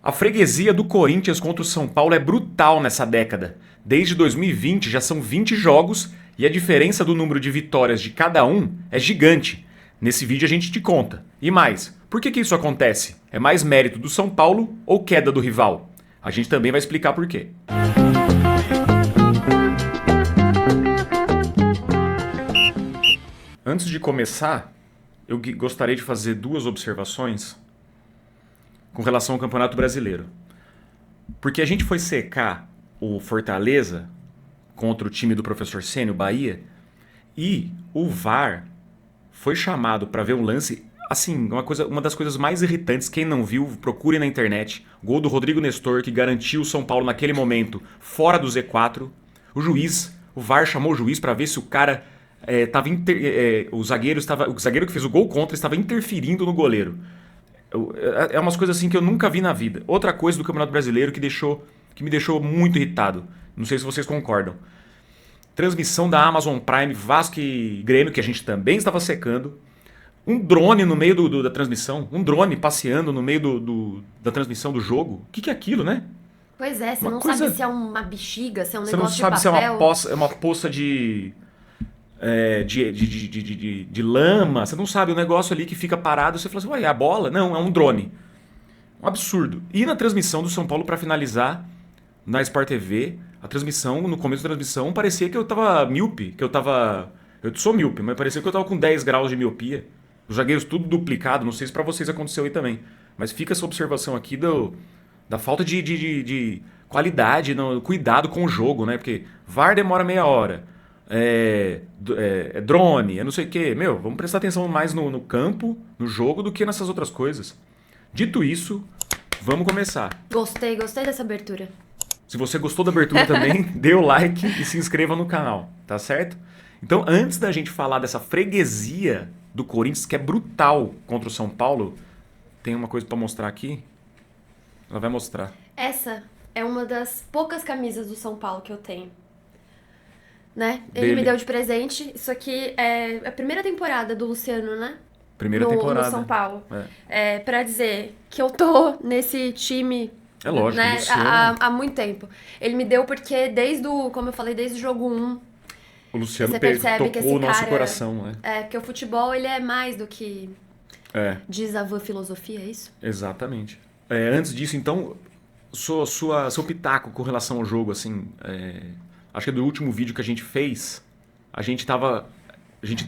A freguesia do Corinthians contra o São Paulo é brutal nessa década. Desde 2020 já são 20 jogos e a diferença do número de vitórias de cada um é gigante. Nesse vídeo a gente te conta. E mais, por que isso acontece? É mais mérito do São Paulo ou queda do rival? A gente também vai explicar por quê. Antes de começar, eu gostaria de fazer duas observações com relação ao Campeonato Brasileiro. Porque a gente foi secar o Fortaleza contra o time do professor Ceni, o Bahia, e o VAR foi chamado para ver um lance, assim, uma das coisas mais irritantes. Quem não viu, procure na internet. Gol do Rodrigo Nestor, que garantiu o São Paulo naquele momento fora do Z4. O VAR chamou o juiz para ver se o cara o zagueiro que fez o gol contra estava interferindo no goleiro. É umas coisas assim que eu nunca vi na vida. Outra coisa do Campeonato Brasileiro que me deixou muito irritado. Não sei se vocês concordam. Transmissão da Amazon Prime, Vasco e Grêmio, que a gente também estava secando. Um drone no meio da transmissão. Um drone passeando no meio da transmissão do jogo. O que é aquilo, né? Pois é, você não sabe se é uma bexiga, se é um negócio de papel. Você não sabe se é uma poça de lama. Você não sabe, o negócio ali que fica parado. Você fala assim, ué, é a bola? Não, é um drone. Um absurdo. E na transmissão do São Paulo, para finalizar, na Sport TV, a transmissão, no começo da transmissão, parecia que eu tava míope, eu sou míope, mas parecia que eu tava com 10 graus de miopia. Os zagueiros tudo duplicado, não sei se pra vocês aconteceu aí também. Mas fica essa observação aqui da falta de qualidade, cuidado com o jogo, né? Porque VAR demora meia hora, drone, não sei o quê. Meu, vamos prestar atenção mais no campo, no jogo, do que nessas outras coisas. Dito isso, vamos começar. Gostei dessa abertura. Se você gostou da abertura também, dê o like e se inscreva no canal, tá certo? Então, antes da gente falar dessa freguesia do Corinthians, que é brutal contra o São Paulo, tem uma coisa pra mostrar aqui. Ela vai mostrar. Essa é uma das poucas camisas do São Paulo que eu tenho. Né? Ele me deu de presente. Isso aqui é a primeira temporada do Luciano, né? Primeira temporada. No São Paulo. Pra dizer que eu tô nesse time... É lógico, né? Há muito tempo. Ele me deu porque como eu falei, desde o jogo 1, o Luciano você percebe que esse o nosso cara, coração, né? Porque o futebol, ele é mais do que diz a van filosofia, é isso? Exatamente. Antes disso, então, seu pitaco com relação ao jogo, assim, acho que do último vídeo que a gente fez, a gente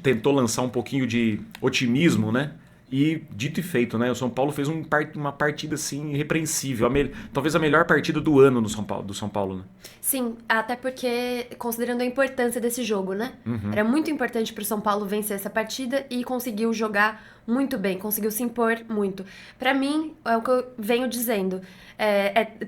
tentou lançar um pouquinho de otimismo, né? E dito e feito, né? O São Paulo fez uma partida assim irrepreensível. Talvez a melhor partida do ano do São Paulo, né? Sim, até porque, considerando a importância desse jogo, né? Uhum. Era muito importante pro São Paulo vencer essa partida e conseguiu jogar muito bem, conseguiu se impor muito. Pra mim, é o que eu venho dizendo,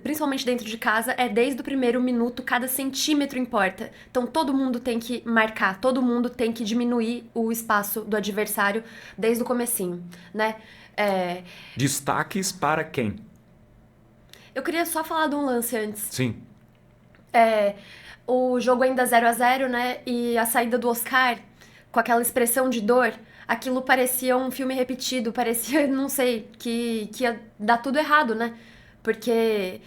principalmente dentro de casa, desde o primeiro minuto, cada centímetro importa. Então todo mundo tem que marcar, todo mundo tem que diminuir o espaço do adversário desde o comecinho, né? Destaques para quem? Eu queria só falar de um lance antes. Sim. O jogo ainda 0-0, né? E a saída do Oscar, com aquela expressão de dor, aquilo parecia um filme repetido, parecia, não sei, que ia dar tudo errado, né? Porque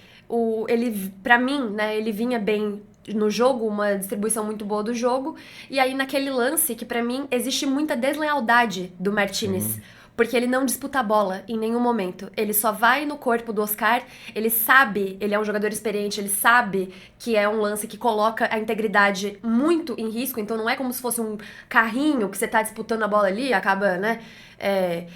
pra mim, né, ele vinha bem no jogo, uma distribuição muito boa do jogo, e aí naquele lance que pra mim existe muita deslealdade do Martínez. Porque ele não disputa a bola em nenhum momento. Ele só vai no corpo do Oscar, ele sabe, ele é um jogador experiente, ele sabe que é um lance que coloca a integridade muito em risco, então não é como se fosse um carrinho que você tá disputando a bola ali e acaba, né,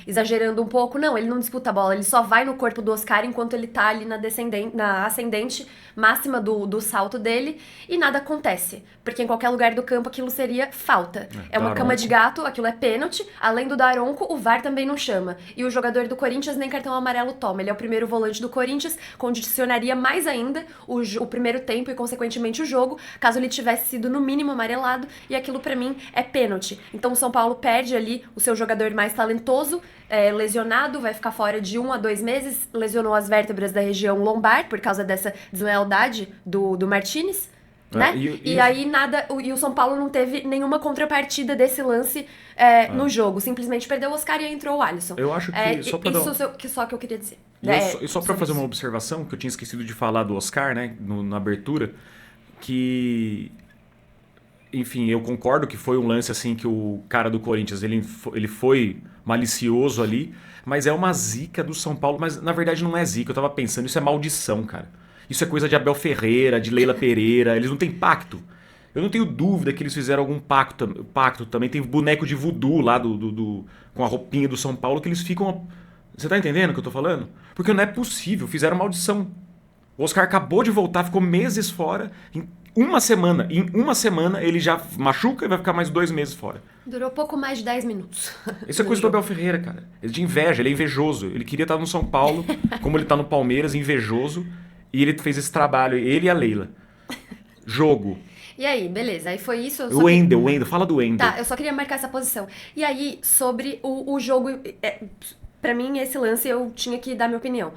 exagerando um pouco. Não, ele não disputa a bola, ele só vai no corpo do Oscar enquanto ele tá ali na ascendente máxima do salto dele e nada acontece. Porque em qualquer lugar do campo aquilo seria falta. É uma cama de gato, aquilo é pênalti. Além do Daronco, o VAR também não chama. E o jogador do Corinthians nem cartão amarelo toma. Ele é o primeiro volante do Corinthians, condicionaria mais ainda o primeiro tempo e, consequentemente, o jogo, caso ele tivesse sido, no mínimo, amarelado. E aquilo, pra mim, é pênalti. Então, o São Paulo perde ali o seu jogador mais talentoso, lesionado, vai ficar fora de 1 a 2 meses, lesionou as vértebras da região lombar por causa dessa deslealdade do Martínez. Né? E aí e o São Paulo não teve nenhuma contrapartida desse lance no jogo. Simplesmente perdeu o Oscar e entrou o Alisson. Eu acho que só que eu queria dizer. E só para fazer uma observação, que eu tinha esquecido de falar do Oscar, né, na abertura, que... Enfim, eu concordo que foi um lance assim que o cara do Corinthians, ele foi malicioso ali, mas é uma zica do São Paulo. Mas na verdade não é zica, eu tava pensando, isso é maldição, cara. Isso é coisa de Abel Ferreira, de Leila Pereira, eles não têm pacto. Eu não tenho dúvida que eles fizeram algum pacto também. Tem boneco de voodoo lá com a roupinha do São Paulo que eles ficam... Você tá entendendo o que eu tô falando? Porque não é possível, fizeram maldição. O Oscar acabou de voltar, ficou meses fora. Em uma semana ele já machuca e vai ficar mais 2 meses fora. Durou pouco mais de 10 minutos. Isso é coisa do Abel Ferreira, cara. Ele de inveja, ele é invejoso. Ele queria estar no São Paulo, como ele tá no Palmeiras, invejoso. E ele fez esse trabalho, ele e a Leila. Jogo. E aí, beleza. Aí foi isso. O Wendel, fala do Wendel. Tá, eu só queria marcar essa posição. E aí, sobre o jogo... Pra mim, esse lance, eu tinha que dar minha opinião.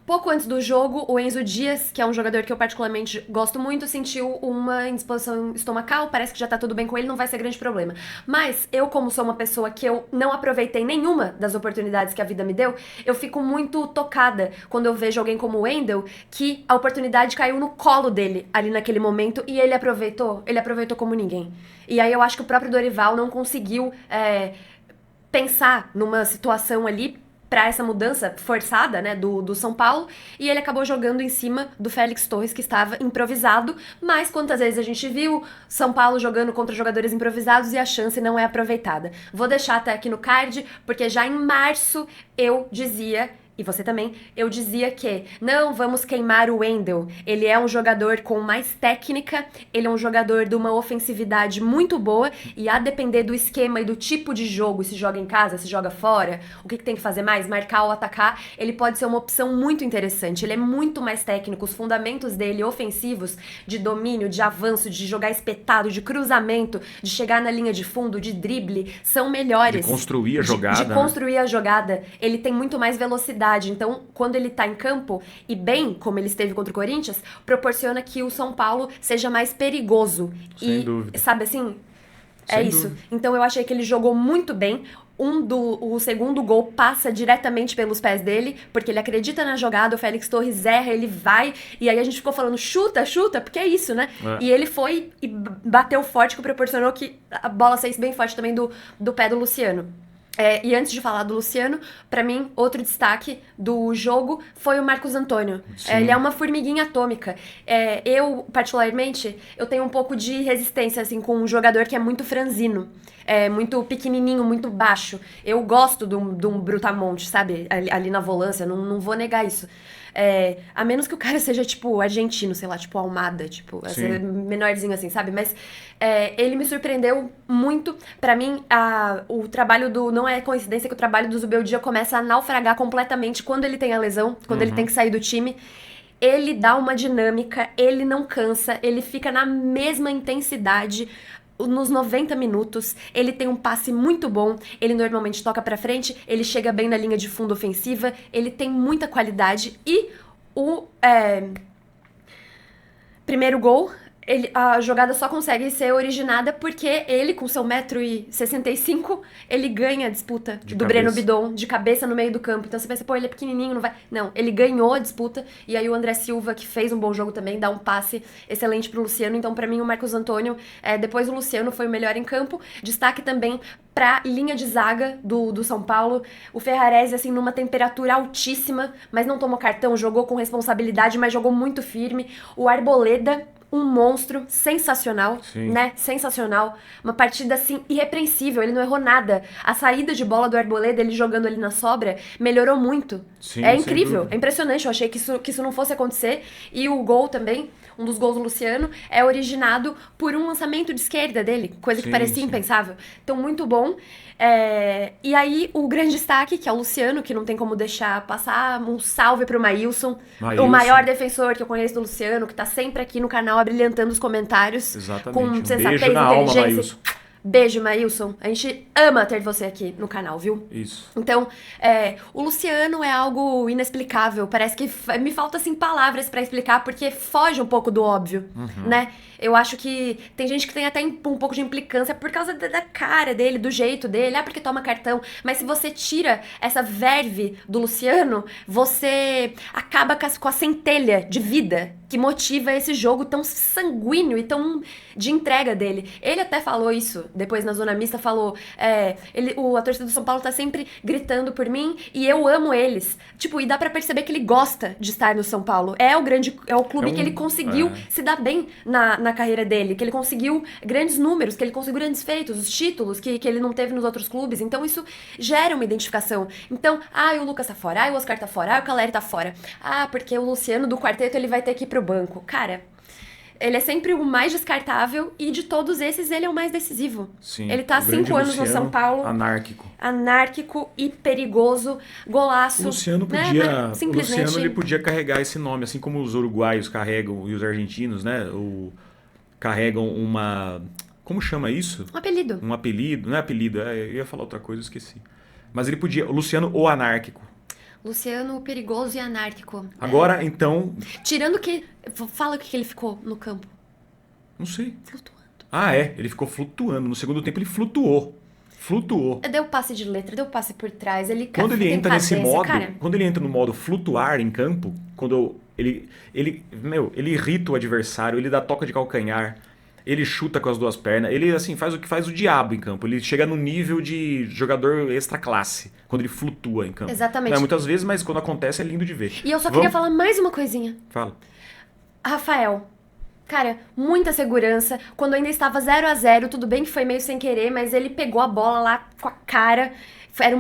Pouco antes do jogo, o Enzo Dias, que é um jogador que eu particularmente gosto muito, sentiu uma indisposição estomacal, parece que já tá tudo bem com ele, não vai ser grande problema. Mas eu, como sou uma pessoa que eu não aproveitei nenhuma das oportunidades que a vida me deu, eu fico muito tocada quando eu vejo alguém como o Wendel, que a oportunidade caiu no colo dele ali naquele momento e ele aproveitou como ninguém. E aí eu acho que o próprio Dorival não conseguiu pensar numa situação ali para essa mudança forçada, né, do São Paulo, e ele acabou jogando em cima do Félix Torres, que estava improvisado, mas quantas vezes a gente viu São Paulo jogando contra jogadores improvisados e a chance não é aproveitada. Vou deixar até aqui no card, porque já em março eu dizia... E você também, eu dizia que não vamos queimar o Wendel. Ele é um jogador com mais técnica, ele é um jogador de uma ofensividade muito boa e a depender do esquema e do tipo de jogo, se joga em casa, se joga fora, o que tem que fazer mais? Marcar ou atacar, ele pode ser uma opção muito interessante. Ele é muito mais técnico, os fundamentos dele ofensivos, de domínio, de avanço, de jogar espetado, de cruzamento, de chegar na linha de fundo, de drible, são melhores. De construir a jogada. De construir a jogada. Ele tem muito mais velocidade. Então, quando ele tá em campo, e bem, como ele esteve contra o Corinthians, proporciona que o São Paulo seja mais perigoso. Sem dúvida. Sabe assim? É Sem isso. dúvida. Então, eu achei que ele jogou muito bem. O segundo gol passa diretamente pelos pés dele, porque ele acredita na jogada, o Félix Torres erra, ele vai, e aí a gente ficou falando, chuta, porque é isso, né? E ele foi e bateu forte, que proporcionou que a bola saísse bem forte também do pé do Luciano. E antes de falar do Luciano, pra mim, outro destaque do jogo foi o Marcos Antônio. Ele é uma formiguinha atômica. Eu, particularmente, eu tenho um pouco de resistência, assim, com um jogador que é muito franzino. Muito pequenininho, muito baixo. Eu gosto de um brutamonte, sabe? Ali na volância, não vou negar isso. A menos que o cara seja, tipo, argentino, sei lá, tipo Almada, tipo, menorzinho assim, sabe? Mas ele me surpreendeu muito. Pra mim, o trabalho não é coincidência que o trabalho do Zubeldia começa a naufragar completamente quando ele tem a lesão, quando ele tem que sair do time. Ele dá uma dinâmica, ele não cansa, ele fica na mesma intensidade nos 90 minutos, ele tem um passe muito bom, ele normalmente toca pra frente, ele chega bem na linha de fundo ofensiva, ele tem muita qualidade e o primeiro gol, a jogada só consegue ser originada porque ele, com seu 1,65 m, ele ganha a disputa do Breno Bidon de cabeça no meio do campo. Então você pensa, pô, ele é pequenininho, não vai... Não, ele ganhou a disputa e aí o André Silva, que fez um bom jogo também, dá um passe excelente pro Luciano. Então pra mim o Marcos Antônio, depois do Luciano, foi o melhor em campo. Destaque também pra linha de zaga do São Paulo. O Ferrarese, assim, numa temperatura altíssima, mas não tomou cartão, jogou com responsabilidade, mas jogou muito firme. O Arboleda, um monstro sensacional, né? Sensacional. Uma partida, assim, irrepreensível. Ele não errou nada. A saída de bola do Arboleda, ele jogando ali na sobra, melhorou muito. Sim, é incrível, é impressionante. Eu achei que isso não fosse acontecer. E o gol também, um dos gols do Luciano, é originado por um lançamento de esquerda dele. Coisa que parecia impensável. Então, muito bom. E aí, o grande destaque, que é o Luciano, que não tem como deixar passar, um salve pro Maílson, o maior defensor que eu conheço do Luciano, que tá sempre aqui no canal abrilhantando os comentários. Exatamente. Com sensatez, Beijo na alma, inteligência. Maílson. Beijo, Maílson. A gente ama ter você aqui no canal, viu? Isso. Então, o Luciano é algo inexplicável. Parece que me falta, assim, palavras pra explicar, porque foge um pouco do óbvio, né? Eu acho que tem gente que tem até um pouco de implicância por causa da cara dele, do jeito dele. Porque toma cartão. Mas se você tira essa verve do Luciano, você acaba com a centelha de vida que motiva esse jogo tão sanguíneo e tão de entrega dele. Ele até falou isso, depois na Zona Mista falou, a torcida do São Paulo tá sempre gritando por mim e eu amo eles. Tipo, e dá pra perceber que ele gosta de estar no São Paulo. É o clube que ele conseguiu se dar bem na carreira dele, que ele conseguiu grandes números, que ele conseguiu grandes feitos, os títulos que ele não teve nos outros clubes. Então isso gera uma identificação. Então, o Lucas tá fora, o Oscar tá fora, o Caleri tá fora. Porque o Luciano do quarteto ele vai ter que ir pro banco. Cara, ele é sempre o mais descartável e de todos esses ele é o mais decisivo. Sim, ele tá há 5 anos no São Paulo. Anárquico e perigoso, golaço. O Luciano podia, simplesmente... o Luciano ele podia carregar esse nome, assim como os uruguaios carregam e os argentinos, né? Carregam uma... Como chama isso? Um apelido. Um apelido, não é apelido, eu ia falar outra coisa, eu esqueci. Mas ele podia, o Luciano o anárquico. Luciano perigoso e anárquico. Agora, então... Tirando que... Fala o que ele ficou no campo. Não sei. Flutuando. Ele ficou flutuando. No segundo tempo ele flutuou. Deu passe de letra, deu passe por trás. Quando ele entra nesse modo... Quando ele entra no modo flutuar em campo, quando ele irrita o adversário, ele dá toca de calcanhar, ele chuta com as duas pernas, ele assim faz o que faz o diabo em campo. Ele chega no nível de jogador extra classe, quando ele flutua em campo. Exatamente. Não é muitas vezes, mas quando acontece é lindo de ver. E eu só queria falar mais uma coisinha. Fala. Rafael. Cara, muita segurança. Quando ainda estava 0-0, tudo bem que foi meio sem querer, mas ele pegou a bola lá com a cara.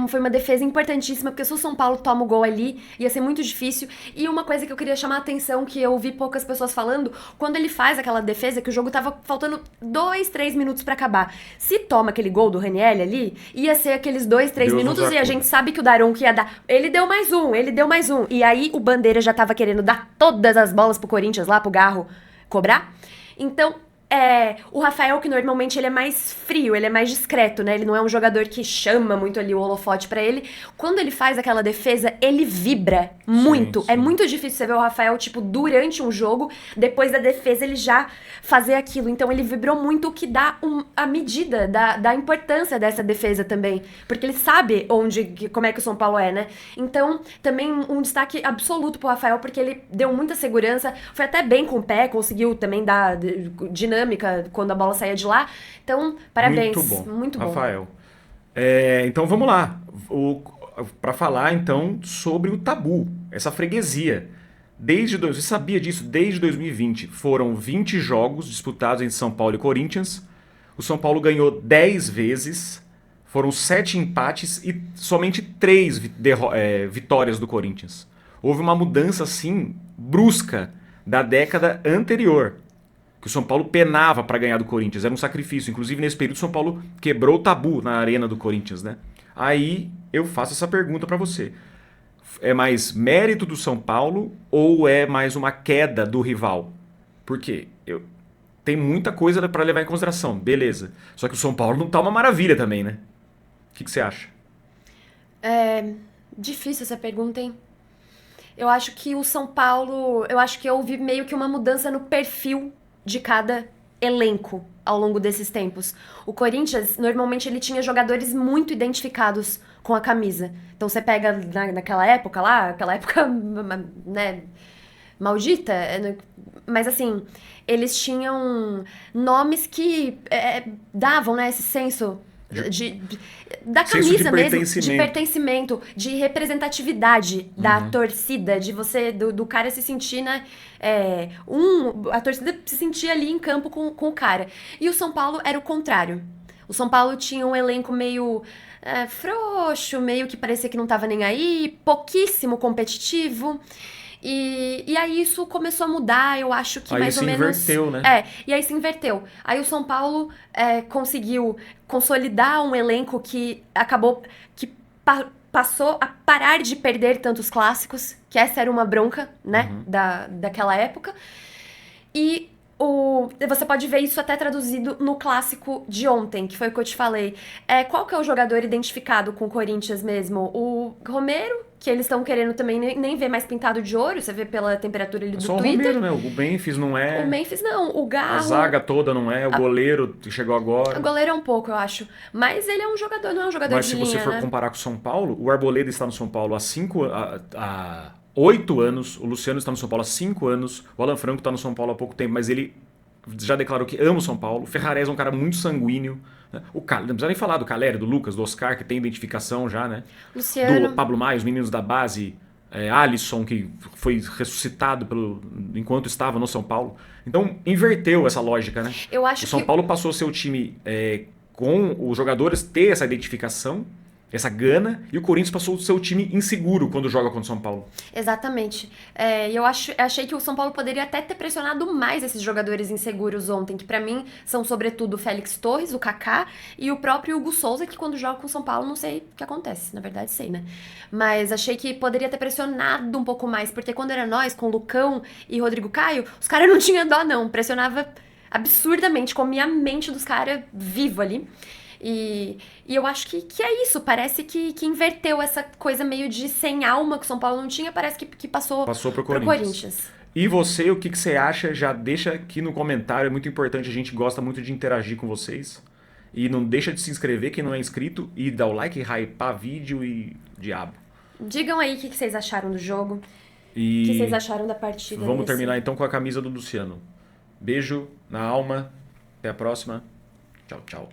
Foi uma defesa importantíssima, porque se o São Paulo toma o gol ali, ia ser muito difícil. E uma coisa que eu queria chamar a atenção, que eu ouvi poucas pessoas falando, quando ele faz aquela defesa, que o jogo tava faltando 2, 3 minutos pra acabar. Se toma aquele gol do Ranieri ali, ia ser aqueles 2, 3 minutos e a gente sabe que o Daronco ia dar. Ele deu mais um. E aí o Bandeira já tava querendo dar todas as bolas pro Corinthians lá, pro Garro cobrar. Então, o Rafael, que normalmente ele é mais frio, ele é mais discreto, né? Ele não é um jogador que chama muito ali o holofote pra ele. Quando ele faz aquela defesa, ele vibra muito. Sim. É muito difícil você ver o Rafael, tipo, durante um jogo, depois da defesa, ele já fazer aquilo. Então, ele vibrou muito, o que dá a medida da importância dessa defesa também. Porque ele sabe como é que o São Paulo é, né? Então, também um destaque absoluto pro Rafael, porque ele deu muita segurança, foi até bem com o pé, conseguiu também dar dinâmica quando a bola saía de lá. Então, parabéns. Muito bom. Rafael. Então, vamos lá. Para falar, então, sobre o tabu, essa freguesia. Você sabia disso? Desde 2020, foram 20 jogos disputados entre São Paulo e Corinthians. O São Paulo ganhou 10 vezes, foram 7 empates e somente 3 vitórias do Corinthians. Houve uma mudança, assim, brusca da década anterior, que o São Paulo penava para ganhar do Corinthians, era um sacrifício. Inclusive, nesse período, o São Paulo quebrou o tabu na arena do Corinthians, né? Aí eu faço essa pergunta para você. É mais mérito do São Paulo ou é mais uma queda do rival? Por quê? Tem muita coisa para levar em consideração, beleza. Só que o São Paulo não tá uma maravilha também, né? O que você acha? Difícil essa pergunta, hein? Eu acho que o São Paulo... Eu acho que houve meio que uma mudança no perfil de cada elenco ao longo desses tempos. O Corinthians, normalmente, ele tinha jogadores muito identificados com a camisa. Então, você pega naquela época lá, aquela época, né, maldita, mas assim, eles tinham nomes que davam, né, esse senso da camisa mesmo, de pertencimento, de representatividade da torcida, de você, do cara se sentir, né, a torcida se sentia ali em campo com o cara. E o São Paulo era o contrário. O São Paulo tinha um elenco meio frouxo, meio que parecia que não tava nem aí, pouquíssimo competitivo. E aí isso começou a mudar, eu acho que aí mais ou menos... se inverteu, né? E aí se inverteu. Aí o São Paulo conseguiu consolidar um elenco que acabou... que passou a parar de perder tantos clássicos, que essa era uma bronca, né? Daquela época. E Você pode ver isso até traduzido no clássico de ontem, que foi o que eu te falei. Qual que é o jogador identificado com o Corinthians mesmo? O Romero, que eles estão querendo também nem ver mais pintado de ouro, você vê pela temperatura ali do Só o Twitter. Romero, né? O Memphis não O é. Memphis não, o A Garro. zaga toda não é. O goleiro que chegou O agora. goleiro é um pouco, eu acho. Mas ele é um jogador, não é um jogador Mas de se linha, você for né? comparar com o São Paulo, o Arboleda está no São Paulo há 8 anos, o Luciano está no São Paulo há 5 anos, o Alan Franco está no São Paulo há pouco tempo, mas ele já declarou que ama o São Paulo. O Ferrarese é um cara muito sanguíneo. Né? Não precisa nem falar do Caleri, do Lucas, do Oscar, que tem identificação já, né? Luciano. Do Pablo Maia, os meninos da base, Alisson, que foi ressuscitado enquanto estava no São Paulo. Então, inverteu essa lógica, né? Eu acho O São Paulo passou a ser o time com os jogadores ter essa identificação, essa gana, e o Corinthians passou a ser o time inseguro quando joga contra o São Paulo. Exatamente. E eu achei que o São Paulo poderia até ter pressionado mais esses jogadores inseguros ontem, que pra mim são sobretudo o Félix Torres, o Kaká e o próprio Hugo Souza, que quando joga com o São Paulo não sei o que acontece, na verdade sei, né? Mas achei que poderia ter pressionado um pouco mais, porque quando era nós, com o Lucão e Rodrigo Caio, os caras não tinham dó não, pressionava absurdamente, comia a mente dos caras vivo ali. E eu acho que é isso, parece que inverteu essa coisa meio de sem alma que o São Paulo não tinha, parece que passou pro pro Corinthians. E você, o que você acha? Já deixa aqui no comentário, é muito importante, a gente gosta muito de interagir com vocês. E não deixa de se inscrever quem não é inscrito e dar o like, hypar vídeo e diabo. Digam aí o que vocês acharam do jogo, o E que vocês acharam da partida. vamos terminar então com a camisa do Luciano. Beijo na alma, até a próxima. Tchau, tchau.